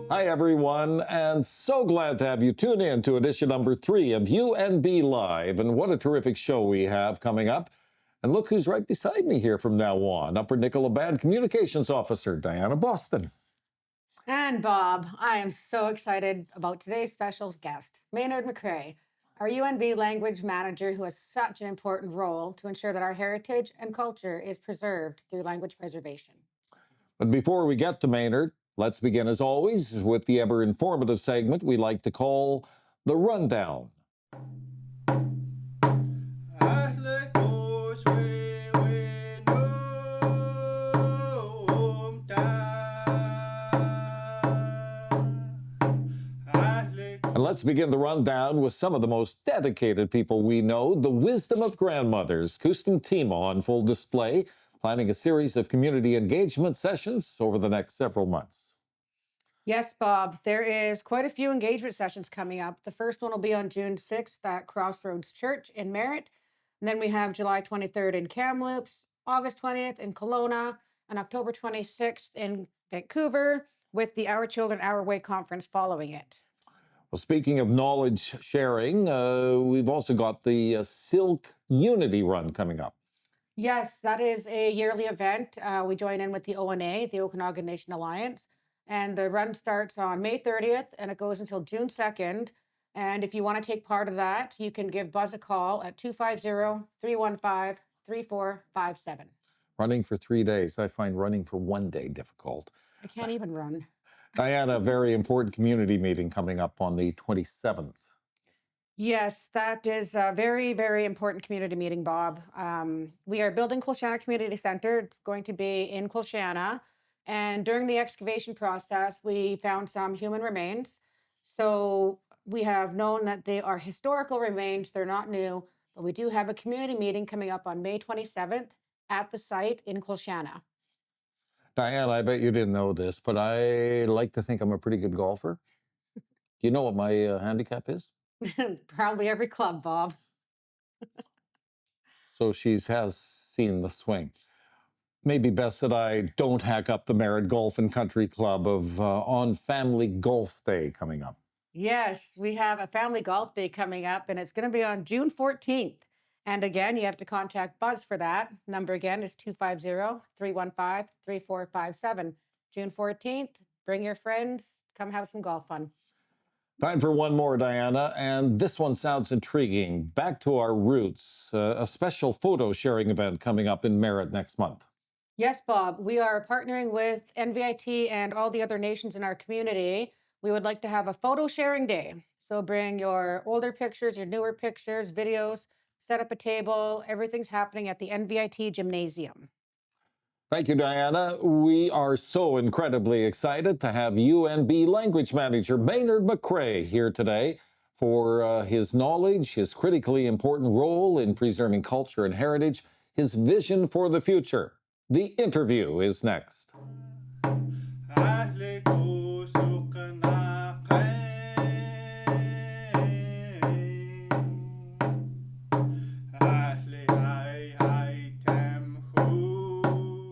Hi, everyone, and so glad to have you tune in to edition number 3 of UNB Live. And what a terrific show we have coming up. And look who's right beside me here from now on. Upper Nicola Band Communications Officer, Diana Boston. And Bob, I am so excited about today's special guest, Maynard McRae, our UNB language manager who has such an important role to ensure that our heritage and culture is preserved through language preservation. But before we get to Maynard, let's begin as always with the ever informative segment we like to call The Rundown. And let's begin the rundown with some of the most dedicated people we know, the wisdom of grandmothers. Kustin Tima on full display, planning a series of community engagement sessions over the next several months. Yes, Bob, there is quite a few engagement sessions coming up. The first one will be on June 6th at Crossroads Church in Merritt. And then we have July 23rd in Kamloops, August 20th in Kelowna, and October 26th in Vancouver, with the Our Children, Our Way conference following it. Well, speaking of knowledge sharing, we've also got the Silk Unity Run coming up. Yes, that is a yearly event. We join in with the ONA, the Okanagan Nation Alliance, and the run starts on May 30th and it goes until June 2nd. And if you want to take part of that, you can give Buzz a call at 250-315-3457. Running for 3 days. I find running for 1 day difficult. I can't even run. Diana, a very important community meeting coming up on the 27th. Yes, that is a very, very important community meeting, Bob. We are building Colchana Community Center. It's going to be in Colchana. And during the excavation process, we found some human remains. So we have known that they are historical remains. They're not new, but we do have a community meeting coming up on May 27th at the site in Colchana. Diana, I bet you didn't know this, but I like to think I'm a pretty good golfer. Do you know what my handicap is? Probably every club, Bob. So she has seen the swing. Maybe best that I don't hack up the Maynard Golf and Country Club of on Family Golf Day coming up. Yes, we have a family golf day coming up, and it's going to be on June 14th. And again, you have to contact Buzz for that. Number again is 250-315-3457. June 14th, bring your friends, come have some golf fun. Time for one more, Diana, and this one sounds intriguing. Back to our roots, a special photo sharing event coming up in Merritt next month. Yes, Bob, we are partnering with NVIT and all the other nations in our community. We would like to have a photo sharing day. So bring your older pictures, your newer pictures, videos, set up a table. Everything's happening at the NVIT gymnasium. Thank you, Diana. We are so incredibly excited to have UNB language manager Maynard McRae here today for his knowledge, his critically important role in preserving culture and heritage, his vision for the future. The interview is next.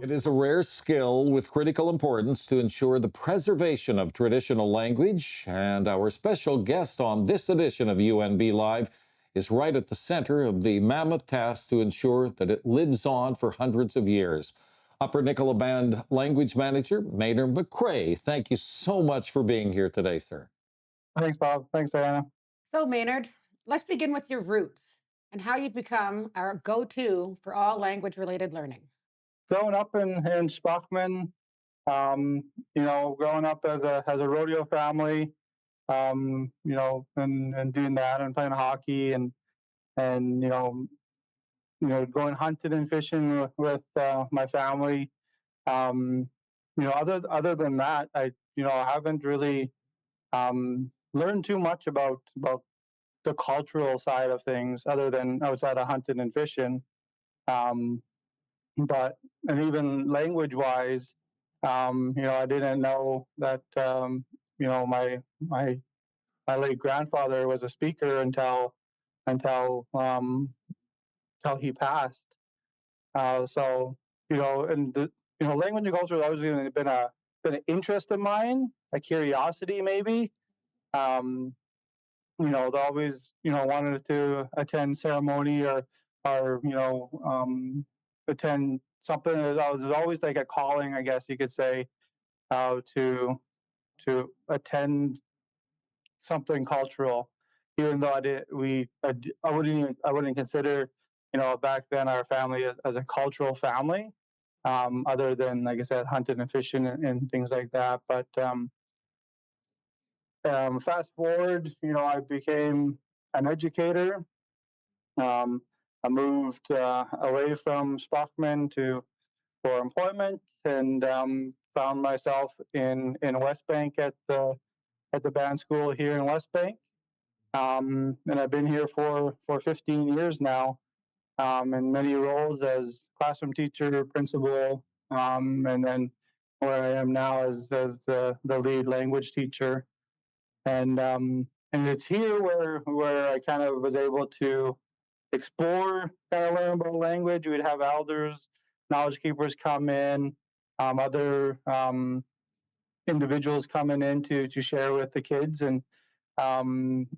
It is a rare skill with critical importance to ensure the preservation of traditional language, and our special guest on this edition of UNB Live is right at the center of the mammoth task to ensure that it lives on for hundreds of years. Upper Nicola Band language manager Maynard McRae, thank you so much for being here today, sir. Thanks, Bob. Thanks, Diana. So, Maynard, let's begin with your roots and how you've become our go-to for all language-related learning. Growing up in Spuckman, growing up as a rodeo family, and doing that and playing hockey and going hunting and fishing with my family. Other than that, I haven't really learned too much about the cultural side of things, other than outside of hunting and fishing. And even language-wise, I didn't know that my late grandfather was a speaker until he passed. Language and culture has always been an interest of mine, a curiosity maybe. You know, they always, you know, wanted to attend ceremony or attend something. There's always like a calling, I guess you could say, to attend something cultural, even though I wouldn't consider, you know, back then our family as a cultural family, other than, like I said, hunting and fishing and things like that. But fast forward, you know, I became an educator. I moved away from Stockman for employment, and found myself in West Bank at the band school here in West Bank. And I've been here for 15 years now, in many roles as classroom teacher, principal, and then where I am now as the lead language teacher. And it's here where I kind of was able to explore, kind of learn about language. We'd have elders, knowledge keepers come in, other individuals coming in to share with the kids, and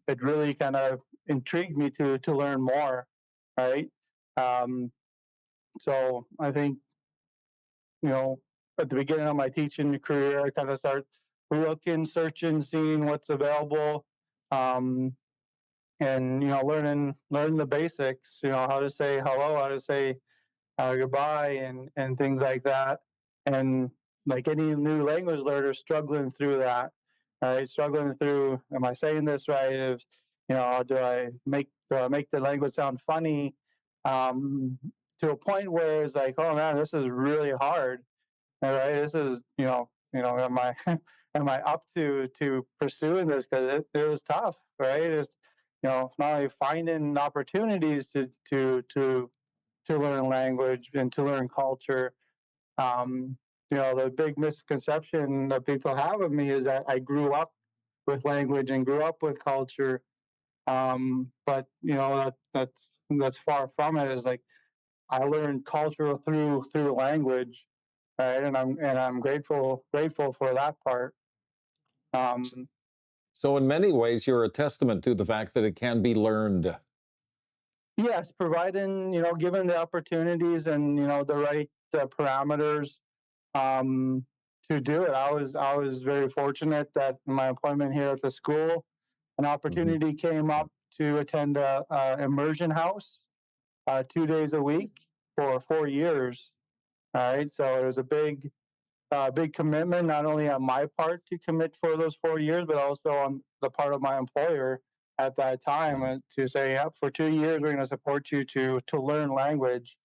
it really kind of intrigued me to learn more, right? Um, so I think, you know, at the beginning of my teaching career, I kind of start looking, searching, seeing what's available, um, and you know, learning the basics. You know, how to say hello, how to say goodbye, and things like that. And like any new language learner, struggling through that, right? Struggling through, am I saying this right? If, you know, do I make the language sound funny? To a point where it's like, oh man, this is really hard. All right, this is, am I am I up to pursuing this? Because it was tough, right? It's, you know, not only finding opportunities to learn language and to learn culture. You know, the big misconception that people have of me is that I grew up with language and grew up with culture. But you know, that's far from it. Is like I learned culture through language, right? And I'm grateful for that part. Um, So, in many ways, you're a testament to the fact that it can be learned. yes, providing, you know, given the opportunities and, you know, the right parameters, um, to do it. I was very fortunate that in my employment here at the school, an opportunity came up to attend a immersion house 2 days a week for 4 years. All right, so it was a big commitment, not only on my part to commit for those 4 years, but also on the part of my employer at that time, to say, yeah, for 2 years we're going to support you to learn language.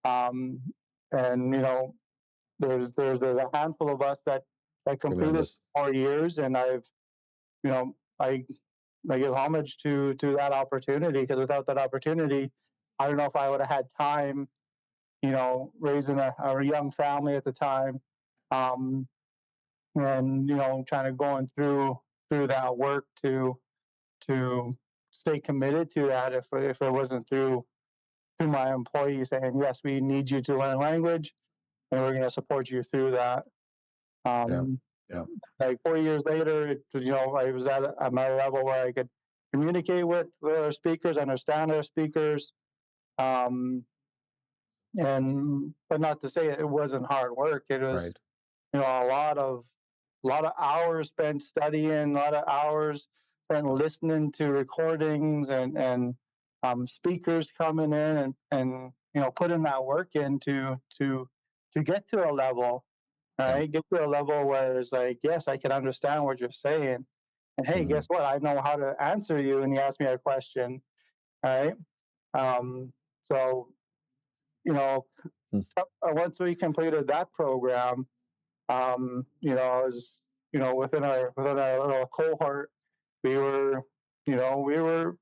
Um, and you know, there's a handful of us that completed Tremendous. 4 years, and you know, I I give homage to that opportunity, because without that opportunity, I don't know if I would have had time, you know, raising a young family at the time, um, and you know, trying to going through that work to stay committed to that, if it wasn't through my employees saying, yes, we need you to learn language, and we're going to support you through that. Um, Yeah. Like 4 years later, you know, I was at my level where I could communicate with the speakers, understand their speakers, um, and but not to say it wasn't hard work. It was, Right. you know, a lot of hours spent studying, a lot of hours spent listening to recordings, and speakers coming in, and you know, putting that work in to get to a level, right? Get to a level where it's like, yes, I can understand what you're saying, and hey, guess what? I know how to answer you when you ask me a question, right? So you know, once we completed that program, you know, as you know, within our little cohort, we were, you know, we were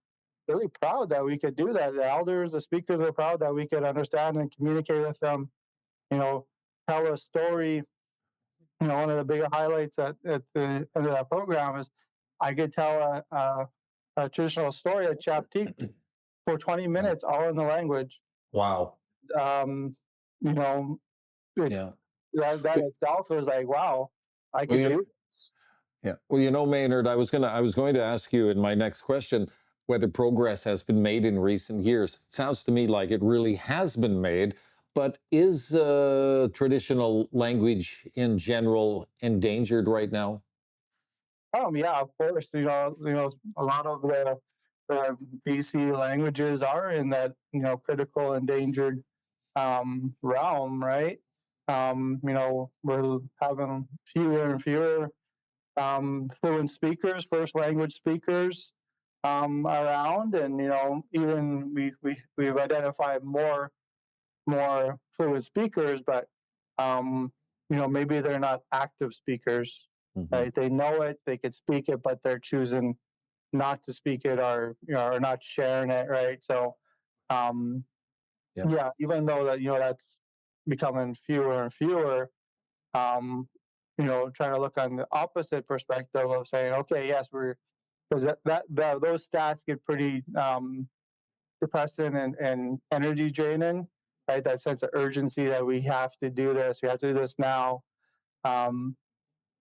really proud that we could do that. The elders, the speakers were proud that we could understand and communicate with them. You know, tell a story. You know, one of the bigger highlights at the end of that program is I could tell a traditional story at Chaptik for 20 minutes, all in the language. Wow. Um, you know, Yeah. that itself was like, wow, I Well, could do this. Yeah. Well, Maynard, I was going to ask you in my next question whether progress has been made in recent years. It sounds to me like it really has been made, but is traditional language in general endangered right now? Yeah, of course. A lot of the BC languages are in that critical endangered realm, right? We're having fewer and fewer fluent speakers, first language speakers around, and even we've identified more fluent speakers, but maybe they're not active speakers, Hmm. right? They know it, they could speak it, but they're choosing not to speak it, or or not sharing it, right? So um, Yeah. yeah, even though that's becoming fewer and fewer, um, trying to look on the opposite perspective of saying, okay, yes, we're because that those stats get pretty depressing and energy draining, right? That sense of urgency that we have to do this, we have to do this now. Um,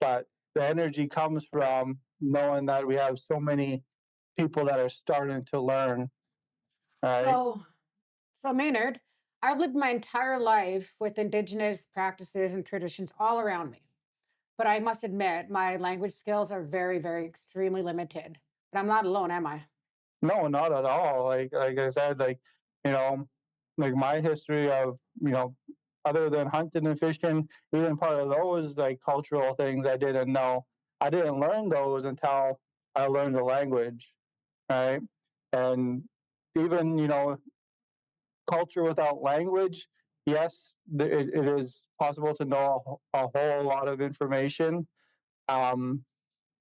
but the energy comes from knowing that we have so many people that are starting to learn, right? So, so Maynard, I've lived my entire life with Indigenous practices and traditions all around me. But I must admit, my language skills are very, very extremely limited. But I'm not alone, am I? No, not at all. Like I said, you know, like my history of other than hunting and fishing, even part of those like cultural things I didn't know. I didn't learn those until I learned the language, right? And even culture without language, yes, it is possible to know a whole lot of information, um,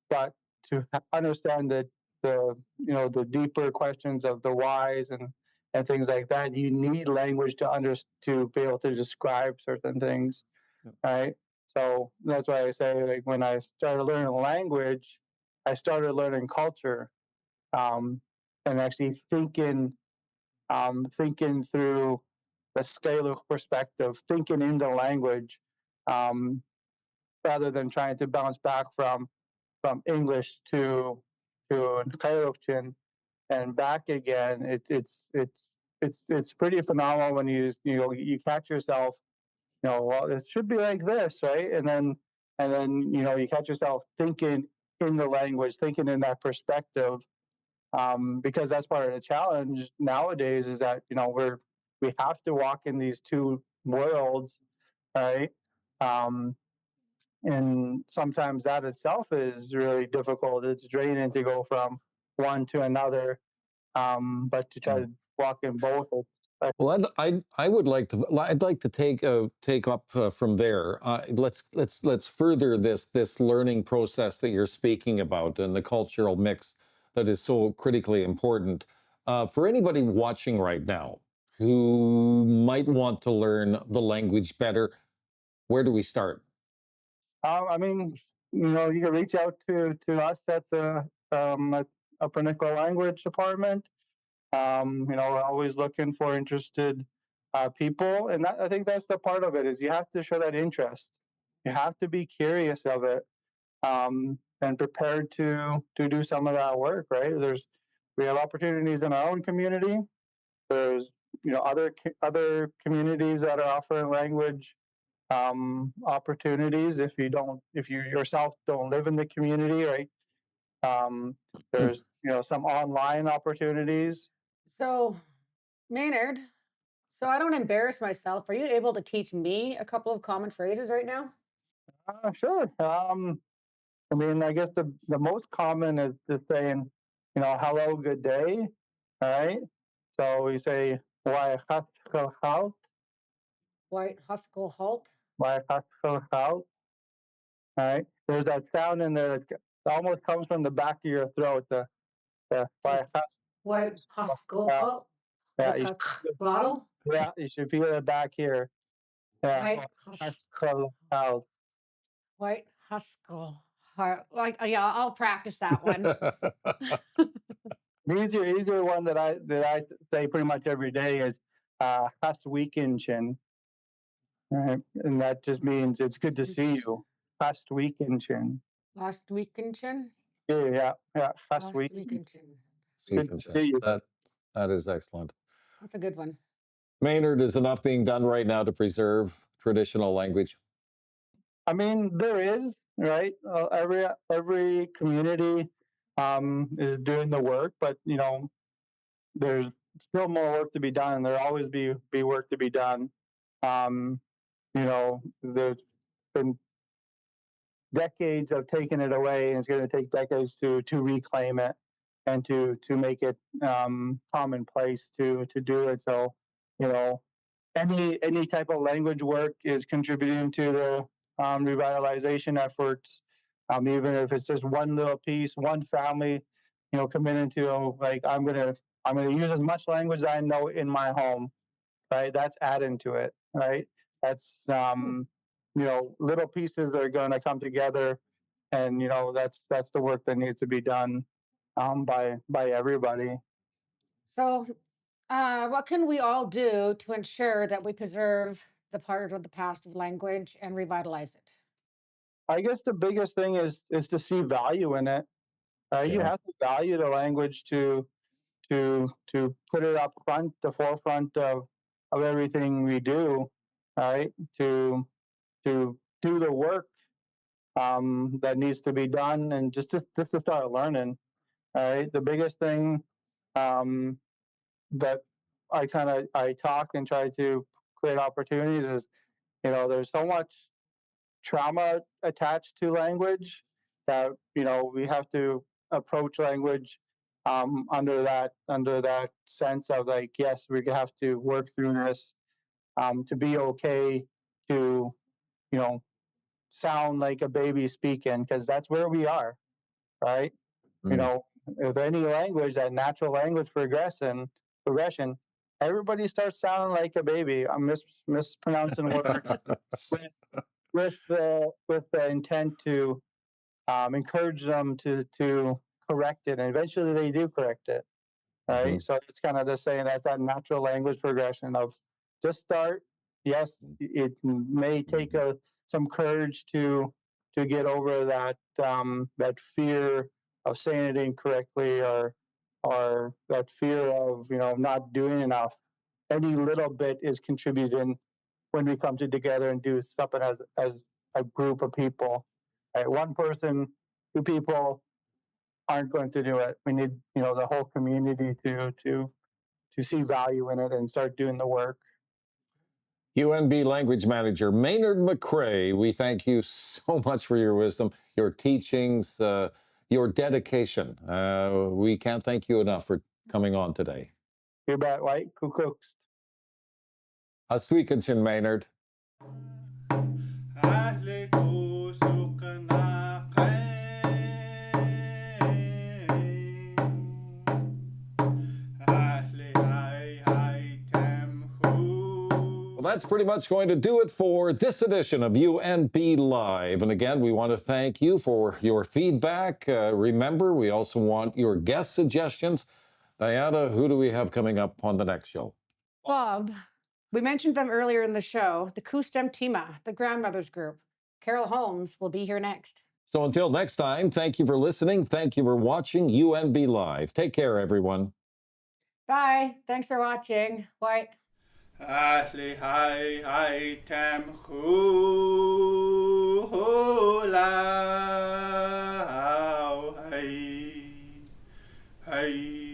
but to understand the deeper questions of the whys and things like that, you need language to be able to describe certain things, Yep. right? So that's why I say, like, when I started learning language, I started learning culture, um, and actually thinking through the Scalic perspective, thinking in the language, um, rather than trying to bounce back from English to Kaiokchin and back again. It's pretty phenomenal when you catch yourself. Well, it should be like this, right? And then you catch yourself thinking in the language, thinking in that perspective, because that's part of the challenge nowadays is that we have to walk in these two worlds, right? Um, and sometimes that itself is really difficult. It's draining to go from one to another, but to try Yeah. to walk in both, Well, I'd like to take up from there. Let's further this learning process that you're speaking about and the cultural mix that is so critically important for anybody watching right now who might want to learn the language better. Where do we start? I mean, you can reach out to us at Upper Nicola Language Department. We're always looking for interested people, and I think that's the part of it is you have to show that interest. You have to be curious of it, and prepared to do some of that work. Right? We have opportunities in our own community. There's other communities that are offering language opportunities if you yourself don't live in the community, right? Um, there's some online opportunities. So, Maynard, so I don't embarrass myself. Are you able to teach me a couple of common phrases right now? Sure. I mean, I guess the most common is just saying, hello, good day. All right. So we say, why halt, White Huskell Halt. why halt. All right. There's that sound in there that almost comes from the back of your throat. The why White Huskell halt. Halt. Yeah, Like a bottle. yeah, you should feel it back here. Yeah. White Huskell out. White Huskell Halt. Like, yeah, I'll practice that one. Easier one that I say pretty much every day is "Has weekendchen," right? And that just means it's good to see you. Has weekendchen. Last weekend, Yeah. Last last week. weekend. It's good to see you. That is excellent. That's a good one. Maynard, is enough being done right now to preserve traditional language? I mean, there is, right? Every community is doing the work, but there's still more work to be done, and there'll always be work to be done. Um, there's been decades of taking it away, and it's going to take decades to reclaim it and to make it commonplace to do it. So, any type of language work is contributing to the revitalization efforts. Even if it's just one little piece, one family, committing to like I'm gonna use as much language as I know in my home, right? That's adding to it, right? That's little pieces that are going to come together, and that's the work that needs to be done by everybody. So, what can we all do to ensure that we preserve the part of the past of language and revitalize it? I guess the biggest thing is to see value in it. You Yeah. have to value the language to put it up front, the forefront of everything we do, right? To do the work that needs to be done, and just to start learning. All right, the biggest thing um, that I talk and try to create opportunities is, there's so much trauma attached to language that we have to approach language under that sense of like, yes, we have to work through this to be okay to sound like a baby speaking, because that's where we are, right? Mm. With any language, that natural language progression, everybody starts sounding like a baby. I'm mispronouncing words with the intent to encourage them to correct it, and eventually they do correct it. Right. Mhm. So it's kind of the saying that natural language progression of just start. Yes, it may take some courage to get over that fear of saying it incorrectly, or that fear of not doing enough. Any little bit is contributing when we come together and do something as a group of people. Right? One person, two people aren't going to do it. We need the whole community to see value in it and start doing the work. UNB language manager Maynard McRae, we thank you so much for your wisdom, your teachings, your dedication. We can't thank you enough for coming on today. You bet, White. Kukuks. Aswikansin, Maynard. Well, that's pretty much going to do it for this edition of UNB Live. And again, we want to thank you for your feedback. Remember, we also want your guest suggestions. Diana, who do we have coming up on the next show? Bob, we mentioned them earlier in the show. The Kustem Tima, the grandmothers group. Carol Holmes will be here next. So until next time, thank you for listening. Thank you for watching UNB Live. Take care, everyone. Bye. Thanks for watching. White. Asli hai tem hula hai